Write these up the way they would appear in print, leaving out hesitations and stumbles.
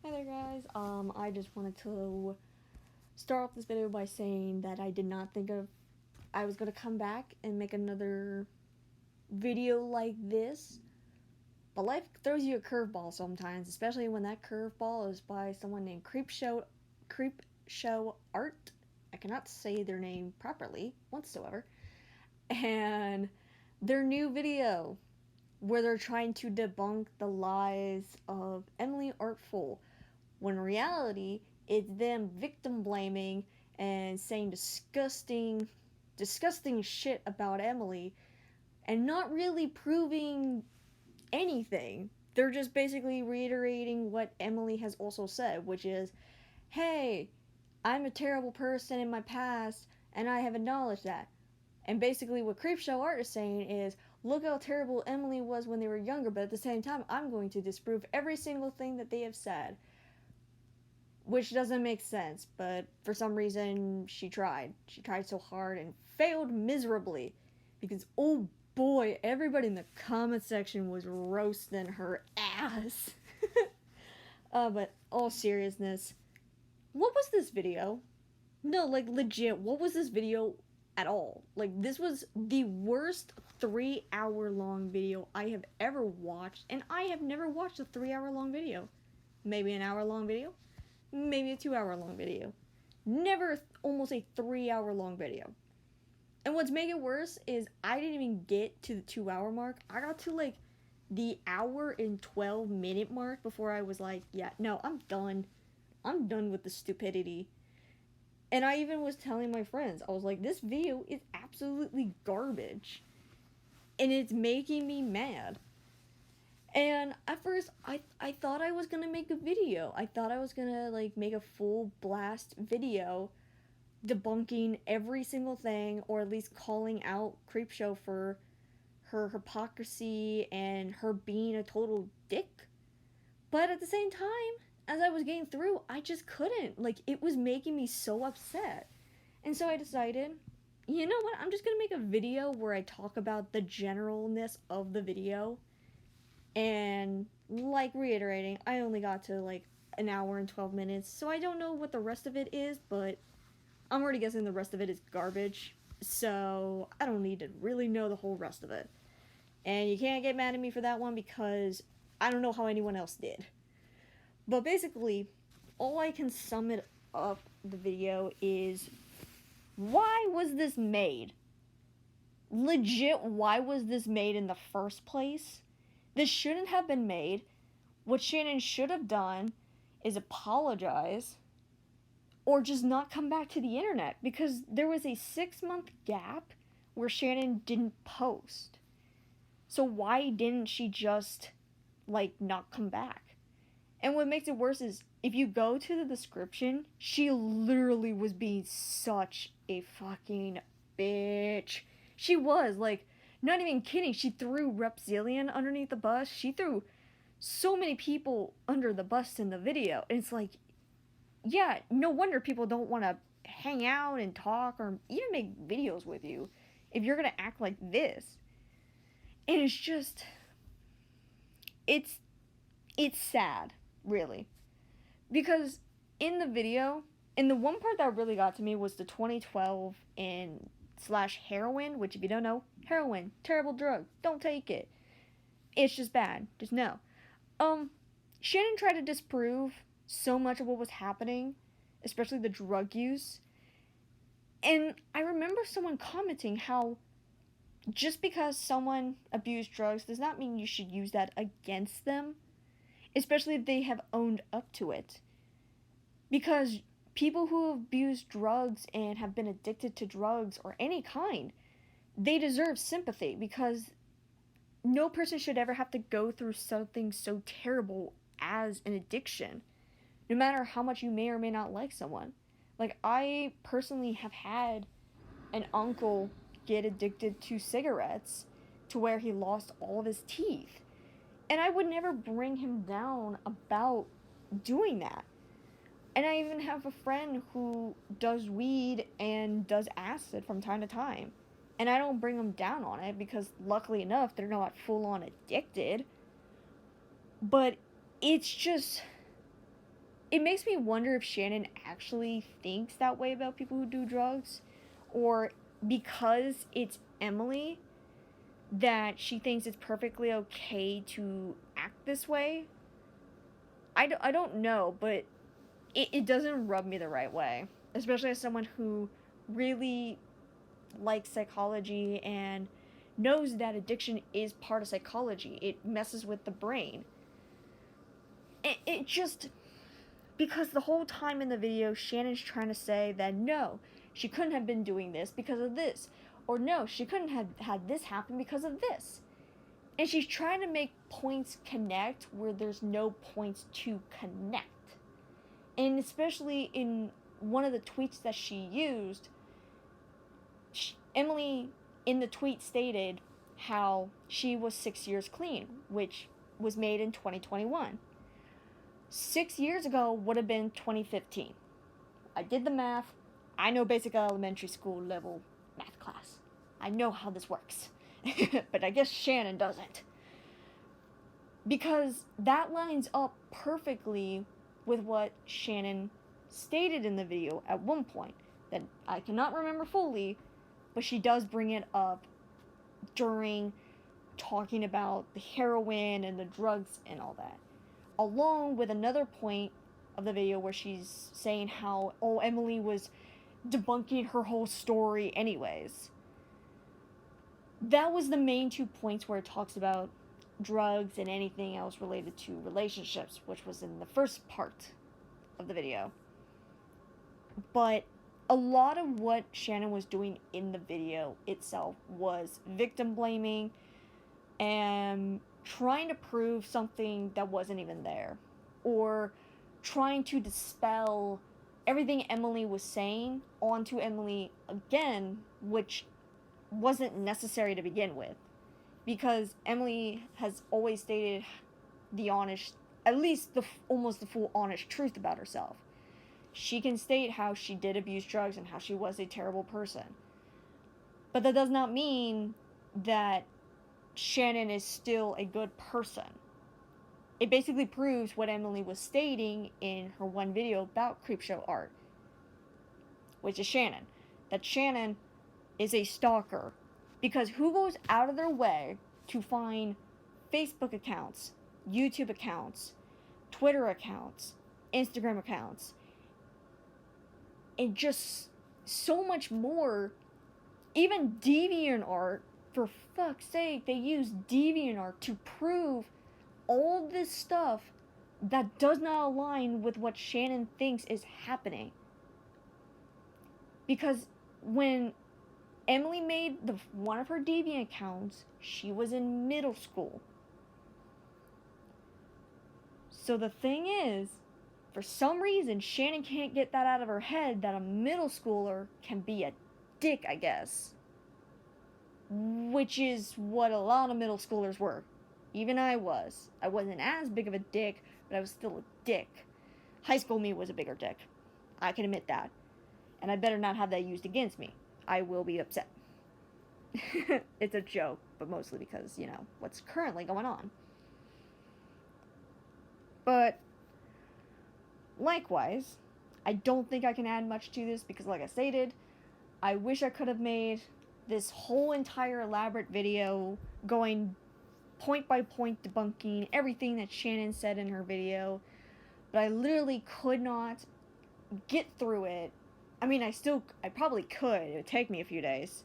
Hi there guys, I just wanted to start off this video by saying that I did not think I was going to come back and make another video like this, but life throws you a curveball sometimes, especially when that curveball is by someone named Creepshow Art. I cannot say their name properly whatsoever, and their new video where they're trying to debunk the lies of Emily Artful, when in reality it's them victim blaming and saying disgusting shit about Emily and not really proving anything. They're just basically reiterating what Emily has also said, which is, hey, I'm a terrible person in my past and I have acknowledged that. And basically what Creepshow Art is saying is, look how terrible Emily was when they were younger, but at the same time I'm going to disprove every single thing that they have said. Which doesn't make sense, but for some reason she tried. She tried so hard and failed miserably. Because, oh boy, everybody in the comment section was roasting her ass. But all seriousness, what was this video? No, like legit, what was this video at all? Like, this was the worst 3-hour long video I have ever watched, and I have never watched a 3-hour long video. Maybe an hour long video? Maybe a 2-hour long video. Never almost a 3-hour long video. And what's making it worse is I didn't even get to the 2-hour mark. I got to like the hour and 12-minute mark before I was like, yeah, no, I'm done. I'm done with the stupidity. And I even was telling my friends, I was like, this video is absolutely garbage. And it's making me mad. And at first, I thought I was gonna make a video. I thought I was gonna, like, make a full blast video debunking every single thing, or at least calling out Creepshow for her hypocrisy and her being a total dick. But at the same time, as I was getting through, I just couldn't. Like, it was making me so upset. And so I decided, you know what, I'm just gonna make a video where I talk about the generalness of the video. And, like, reiterating, I only got to, like, an hour and 12 minutes, so I don't know what the rest of it is, but I'm already guessing the rest of it is garbage, so I don't need to really know the whole rest of it. And you can't get mad at me for that one because I don't know how anyone else did. But basically, all I can sum it up the video is, why was this made? Legit, why was this made in the first place? This shouldn't have been made. What Shannon should have done is apologize or just not come back to the internet, because there was a 6-month gap where Shannon didn't post. So why didn't she just, like, not come back? And what makes it worse is, if you go to the description, she literally was being such a fucking bitch. She was, like, not even kidding. She threw Repzillion underneath the bus. She threw so many people under the bus in the video. And it's like, yeah, no wonder people don't want to hang out and talk or even make videos with you if you're going to act like this. And it's just, it's sad, really. Because in the video, and the one part that really got to me was the 2012 and / heroin, which, if you don't know, heroin, terrible drug, don't take it. It's just bad, just no. Shannon tried to disprove so much of what was happening, especially the drug use. And I remember someone commenting how just because someone abused drugs does not mean you should use that against them, especially if they have owned up to it. Because people who abuse drugs and have been addicted to drugs or any kind, they deserve sympathy, because no person should ever have to go through something so terrible as an addiction, no matter how much you may or may not like someone. Like, I personally have had an uncle get addicted to cigarettes to where he lost all of his teeth. And I would never bring him down about doing that. And I even have a friend who does weed and does acid from time to time. And I don't bring them down on it because, luckily enough, they're not full-on addicted. But it's just, it makes me wonder if Shannon actually thinks that way about people who do drugs, or because it's Emily that she thinks it's perfectly okay to act this way. I don't know, but it doesn't rub me the right way, especially as someone who really likes psychology and knows that addiction is part of psychology. It messes with the brain. It just, because the whole time in the video, Shannon's trying to say that no, she couldn't have been doing this because of this, or no, she couldn't have had this happen because of this. And she's trying to make points connect where there's no points to connect. And especially in one of the tweets that she used, Emily in the tweet stated how she was 6 years clean, which was made in 2021. 6 years ago would have been 2015. I did the math. I know basic elementary school level math class. I know how this works. But I guess Shannon doesn't. Because that lines up perfectly with what Shannon stated in the video at one point that I cannot remember fully, but she does bring it up during talking about the heroin and the drugs and all that, along with another point of the video where she's saying how, oh, Emily was debunking her whole story anyways. That was the main 2 points where it talks about drugs and anything else related to relationships, which was in the first part of the video. But a lot of what Shannon was doing in the video itself was victim blaming and trying to prove something that wasn't even there, or trying to dispel everything Emily was saying onto Emily again, which wasn't necessary to begin with, because Emily has always stated the honest, at least almost the full honest truth about herself. She can state how she did abuse drugs and how she was a terrible person. But that does not mean that Shannon is still a good person. It basically proves what Emily was stating in her one video about Creepshow art, which is Shannon. That Shannon is a stalker. Because who goes out of their way to find Facebook accounts, YouTube accounts, Twitter accounts, Instagram accounts, and just so much more, even DeviantArt, for fuck's sake, they use DeviantArt to prove all this stuff that does not align with what Shannon thinks is happening. Because when Emily made one of her Deviant accounts, she was in middle school. So the thing is, for some reason, Shannon can't get that out of her head that a middle schooler can be a dick, I guess. Which is what a lot of middle schoolers were. Even I was. I wasn't as big of a dick, but I was still a dick. High school me was a bigger dick. I can admit that. And I better not have that used against me. I will be upset. It's a joke, but mostly because, you know, what's currently going on. But likewise, I don't think I can add much to this because, like I stated, I wish I could have made this whole entire elaborate video going point by point debunking everything that Shannon said in her video, but I literally could not get through it. I mean, I probably could. It would take me a few days.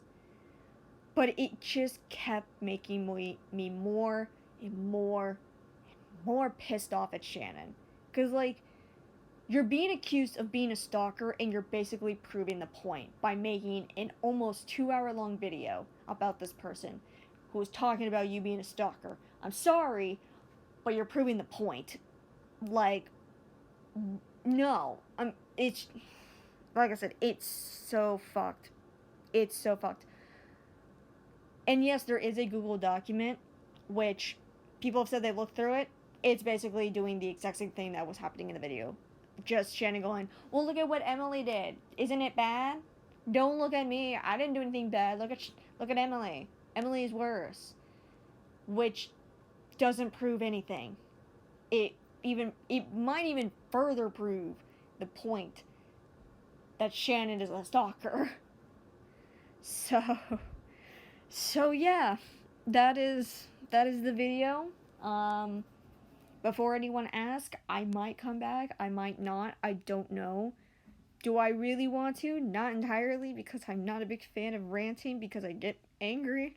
But it just kept making me more and more and more pissed off at Shannon. Because, like, you're being accused of being a stalker and you're basically proving the point by making an almost 2-hour-long video about this person who was talking about you being a stalker. I'm sorry, but you're proving the point. Like, no. It's, like I said, it's so fucked. It's so fucked. And yes, there is a Google document, which people have said they looked through it. It's basically doing the exact same thing that was happening in the video. Just Shannon going, well, look at what Emily did. Isn't it bad? Don't look at me. I didn't do anything bad. Look at Emily. Emily's worse. Which doesn't prove anything. It it might even further prove the point that Shannon is a stalker. So yeah, that is the video. Before anyone asks, I might come back, I might not, I don't know. Do I really want to? Not entirely, because I'm not a big fan of ranting because I get angry.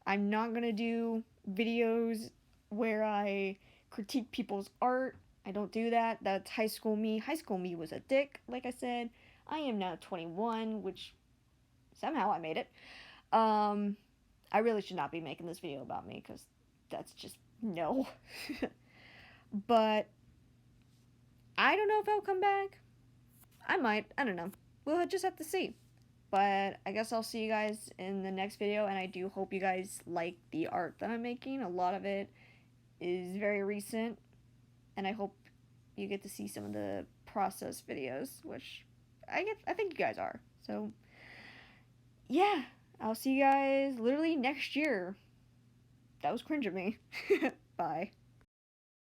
I'm not gonna do videos where I critique people's art. I don't do that. That's high school me. High school me was a dick, like I said. I am now 21, which somehow I made it. I really should not be making this video about me because that's just no. But I don't know if I'll come back. I might. I don't know. We'll just have to see. But I guess I'll see you guys in the next video, and I do hope you guys like the art that I'm making. A lot of it is very recent, and I hope you get to see some of the process videos, which I think you guys are. So yeah, I'll see you guys literally next year. That was cringe of me. Bye.